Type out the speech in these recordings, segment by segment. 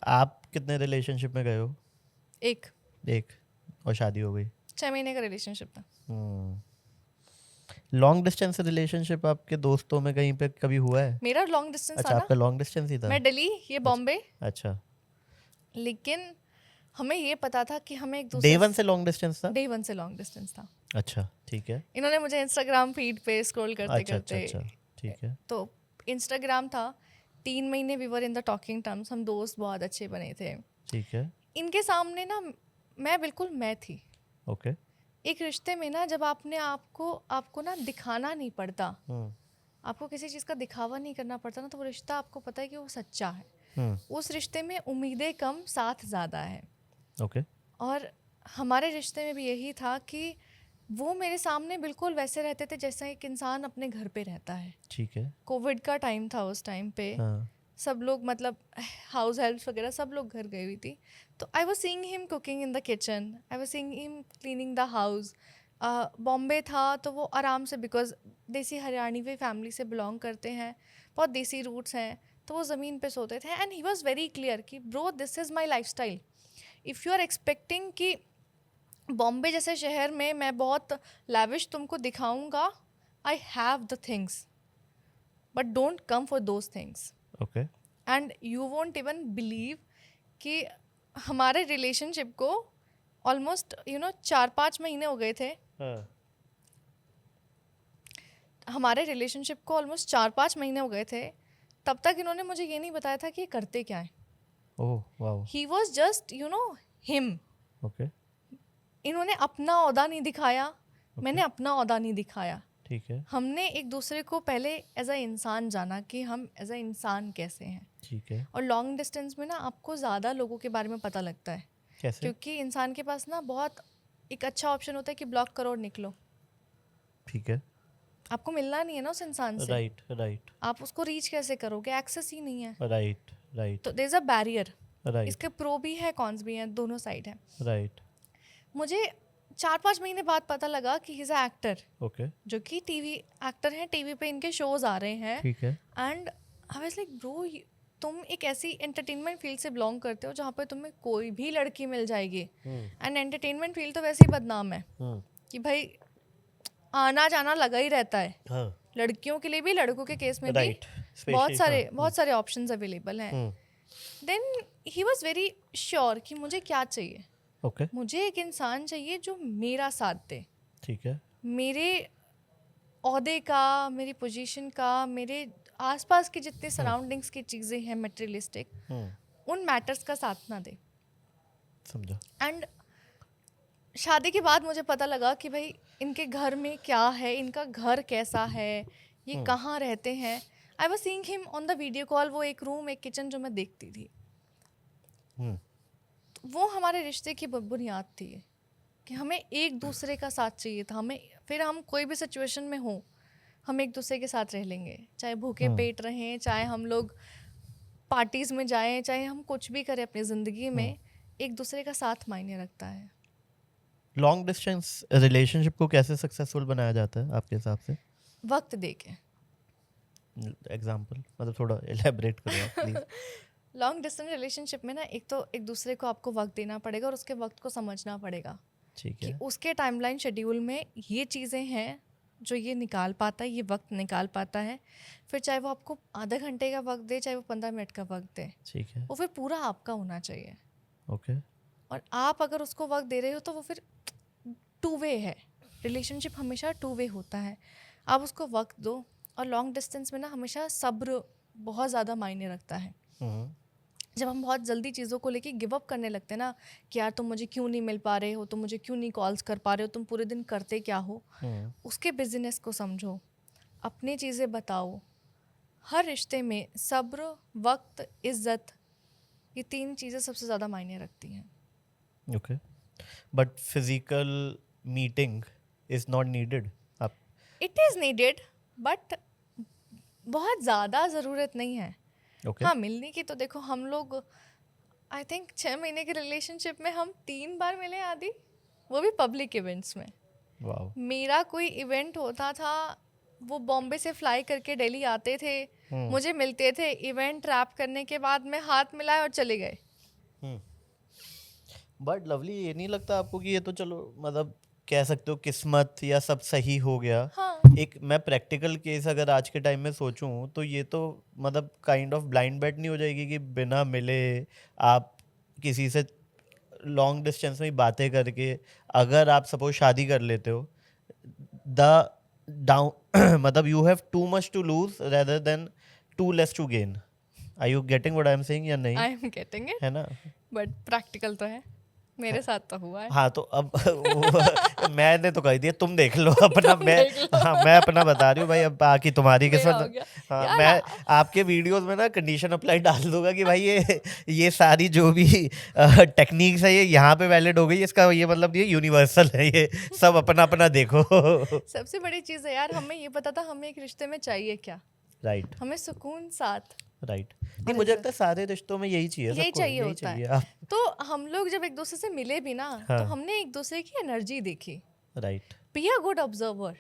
आप कितने रिलेशनशिप में गए हो? एक एक। और शादी हो गई? 6 महीने का रिलेशनशिप था। लॉन्ग डिस्टेंस रिलेशनशिप आपके दोस्तों में कहीं पे कभी हुआ है? मेरा लॉन्ग डिस्टेंस था अच्छा, ना, आपका लॉन्ग डिस्टेंस ही था। मैं दिल्ली, ये अच्छा। बॉम्बे। अच्छा, लेकिन हमें ये पता था कि हमें एक डे दूसरे वन से लॉन्ग डिस्टेंस था? डे वन से लॉन्ग डिस्टेंस था। अच्छा, ठीक है। इन्होंने मुझे इंस्टाग्राम फीड पे स्क्रॉल करते अच्छा अच्छा करते, अच्छा, ठीक है। तो इंस्टाग्राम था, 3 महीने we were in the talking terms, हम दोस्त बहुत अच्छे बने थे। ठीक है। इनके सामने ना मैं बिल्कुल मैं थी। ओके। एक रिश्ते में ना जब आपको ना दिखाना नहीं पड़ता, हम्म आपको किसी चीज़ का दिखावा नहीं करना पड़ता ना, तो वो रिश्ता आपको पता है कि वो सच्चा है। हम्म उस रिश्ते में उम्मीदें कम, साथ ज़्यादा है। ओके। और हमारे रिश्ते में भी यही था कि वो मेरे सामने बिल्कुल वैसे रहते थे जैसे एक इंसान अपने घर पे रहता है। ठीक है। कोविड का टाइम था उस टाइम पे, हाँ। सब लोग मतलब हाउस हेल्प्स वगैरह सब लोग घर गई हुई थी। तो I was seeing him cooking in the kitchen, I was seeing him cleaning the house. Bombay था तो वो आराम से, बिकॉज देसी हरियाणवी फैमिली से बिलोंग करते हैं, बहुत देसी रूट्स हैं, तो वो ज़मीन पे सोते थे। And he was very clear कि bro this is my lifestyle. If you are expecting कि बॉम्बे जैसे शहर में मैं बहुत लैविश तुमको दिखाऊंगा, I have the things, but don't come for those things. Okay. And you won't even believe कि हमारे रिलेशनशिप को ऑलमोस्ट 4-5 महीने हो गए थे। हाँ। हमारे रिलेशनशिप को ऑलमोस्ट 4-5 महीने हो गए थे, तब तक इन्होंने मुझे ये नहीं बताया था कि ये करते क्या है। Oh wow. He was just him. Okay. इन्होंने अपना ओहदा नहीं दिखाया, ओके। मैंने अपना ओहदा नहीं दिखाया। ठीक है। हमने एक दूसरे को पहले एज अ इंसान जाना कि हम एज अ इंसान कैसे हैं। ठीक है। और लॉन्ग डिस्टेंस में ना आपको ज़्यादा लोगों के बारे में पता लगता है, कैसे? क्योंकि इंसान के पास ना बहुत एक अच्छा ऑप्शन होता है कि ब्लॉक करो और निकलो। ठीक है। आपको मिलना नहीं है ना उस इंसान से, राइट राइट आप उसको रीच कैसे करोगे, एक्सेस ही नहीं है। राइट राइट तो there is a barrier. Right इसके प्रो भी है, कॉन्स भी हैं, दोनों साइड है। राइट। मुझे 4-5 महीने बाद पता लगा कि he is a actor, okay. जो कि टीवी एक्टर हैं, टीवी पे इनके शोज आ रहे हैं। ठीक है। And I was like bro, तुम एक ऐसी एंटरटेनमेंट फील्ड से बिलोंग करते हो जहाँ पे तुम्हें कोई भी लड़की मिल जाएगी। एंड एंटरटेनमेंट फील्ड तो वैसे ही बदनाम है कि भाई आना जाना लगा ही रहता है, हाँ। लड़कियों के लिए भी, लड़कों के केस में भी राइट। स्पेशली हाँ। बहुत सारे ऑप्शंस अवेलेबल हैं। Then he was very sure कि मुझे क्या चाहिए। ओके। मुझे एक इंसान चाहिए जो मेरा साथ दे, ठीक है। मेरे ओहदे का, मेरी पोजीशन का, मेरे आसपास की जितने सराउंडिंग्स की चीज़ें हैं मटेरियलिस्टिक, उन मैटर्स का साथ ना दे। समझा। एंड शादी के बाद मुझे पता लगा कि भाई इनके घर में क्या है, इनका घर कैसा है, ये कहाँ रहते हैं। I was seeing him on the video call, वो एक रूम एक किचन जो मैं देखती थी। तो वो हमारे रिश्ते की बुनियाद थी कि हमें एक दूसरे का साथ चाहिए था। हमें फिर हम कोई भी सिचुएशन में हो, हम एक दूसरे के साथ रह लेंगे, चाहे भूखे पेट रहें, चाहे हम लोग पार्टीज़ में जाएं, चाहे हम कुछ भी करें अपनी ज़िंदगी में, एक दूसरे का साथ मायने रखता है। लॉन्ग डिस्टेंस रिलेशनशिप को कैसे सक्सेसफुल बनाया जाता है आपके हिसाब से? वक्त दे के। एग्जाम्पल मतलब थोड़ा एलेबरेट करो आप प्लीज। लॉन्ग डिस्टेंस रिलेशनशिप में ना एक दूसरे को आपको वक्त देना पड़ेगा और उसके वक्त को समझना पड़ेगा ठीक कि है। उसके टाइमलाइन शेड्यूल में ये चीज़ें हैं जो ये निकाल पाता है, ये वक्त निकाल पाता है। फिर चाहे वो आपको आधे घंटे का वक्त दे, चाहे वो 15 मिनट का वक्त दे, ठीक है। वो फिर पूरा आपका होना चाहिए। ओके। और आप अगर उसको वक्त दे रहे हो तो वो फिर टू वे है। रिलेशनशिप हमेशा टू वे होता है, आप उसको वक्त दो। और लॉन्ग डिस्टेंस में ना हमेशा सब्र बहुत ज़्यादा मायने रखता है। जब हम बहुत जल्दी चीज़ों को लेके गिव अप करने लगते हैं ना कि यार तुम मुझे क्यों नहीं मिल पा रहे हो, तुम मुझे क्यों नहीं कॉल्स कर पा रहे हो, तुम पूरे दिन करते क्या हो, उसके बिजनेस को समझो, अपनी चीज़ें बताओ। हर रिश्ते में सब्र, वक्त, इज्जत, ये 3 चीज़ें सबसे ज़्यादा मायने रखती हैं। Okay. But physical meeting is not needed. आप इट इज़ नीडेड, बट बहुत ज़्यादा ज़रूरत नहीं है। ओके। हाँ, मिलने की तो देखो हम लोग आई थिंक 6 महीने के रिलेशनशिप में हम 3 बार मिले आदि, वो भी पब्लिक इवेंट्स में। वाओ। मेरा कोई इवेंट होता था वो बॉम्बे से फ्लाई करके दिल्ली आते थे, मुझे मिलते थे, इवेंट रैप करने के बाद में हाथ मिलाए और चले गए। बट लवली, ये नहीं लगता आपको कि ये तो चलो मतलब कह सकते हो किस्मत या सब सही हो गया? हाँ, एक मैं प्रैक्टिकल केस अगर आज के टाइम में सोचूं तो ये तो मतलब काइंड ऑफ ब्लाइंड बेट नहीं हो जाएगी कि बिना मिले आप किसी से लॉन्ग डिस्टेंस में ही बातें करके अगर आप सपोज शादी कर लेते हो, द डाउन मतलब you have too much to lose rather than too less to gain. Are you getting what I am saying या नहीं? आई एम गेटिंग इट, है ना? बट प्रैक्टिकल तो है, मेरे साथ तो हुआ है। हाँ तो अब मैंने तो कह दिया, तुम देख लो अपना। तुम मैं देख लो। हाँ मैं अपना बता रही हूँ भाई, अब बाकी तुम्हारी मेरा हो किस्मत। गया। हाँ यार, मैं आपके वीडियोस में ना कंडीशन अप्लाई डाल दूंगा कि भाई ये सारी जो भी टेक्निक्स है ये यहाँ पे वैलिड हो गई, इसका ये मतलब ये यूनिवर्सल है, ये सब अपना अपना देखो। सबसे बड़ी चीज़ है यार, हमें ये पता था हमें एक रिश्ते में चाहिए क्या, राइट हमें सुकून, साथ, राइट। नहीं मुझे लगता है सारे रिश्तों में यही चाहिए, यही सबको चाहिए यही होता चाहिए। है। तो हम लोग जब एक दूसरे से मिले भी ना, तो हाँ। हमने एक दूसरे की एनर्जी देखी। Right be a good observer.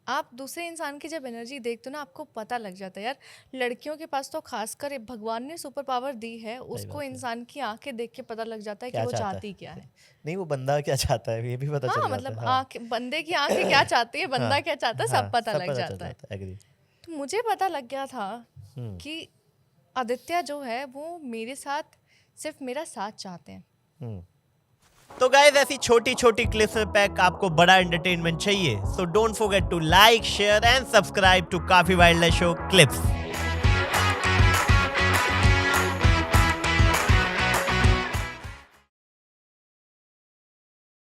आप दूसरे इंसान की जब एनर्जी देखते हो ना, आपको पता लग जाता है यार। लड़कियों के पास तो खासकर भगवान ने सुपर पावर दी है, उसको इंसान की आंखें देख के पता लग जाता है कि क्या वो चाहता चाहती क्या है। नहीं वो बंदा क्या चाहता है ये भी पता चल हाँ, जाता मतलब है। हाँ। बंदे की आंखें क्या चाहती है, बंदा हाँ, क्या चाहता है, हाँ, सब पता सब लग पता चल जाता है। जाता है। एग्री। तो मुझे पता लग गया था हम्म। कि आदित्य जो है वो मेरे साथ सिर्फ मेरा साथ चाहते हैं। तो गाइस ऐसी छोटी छोटी क्लिप्स में पैक आपको बड़ा एंटरटेनमेंट चाहिए, so don't forget to like share and subscribe to काफी वाइल्ड लाइफ शो क्लिप्स।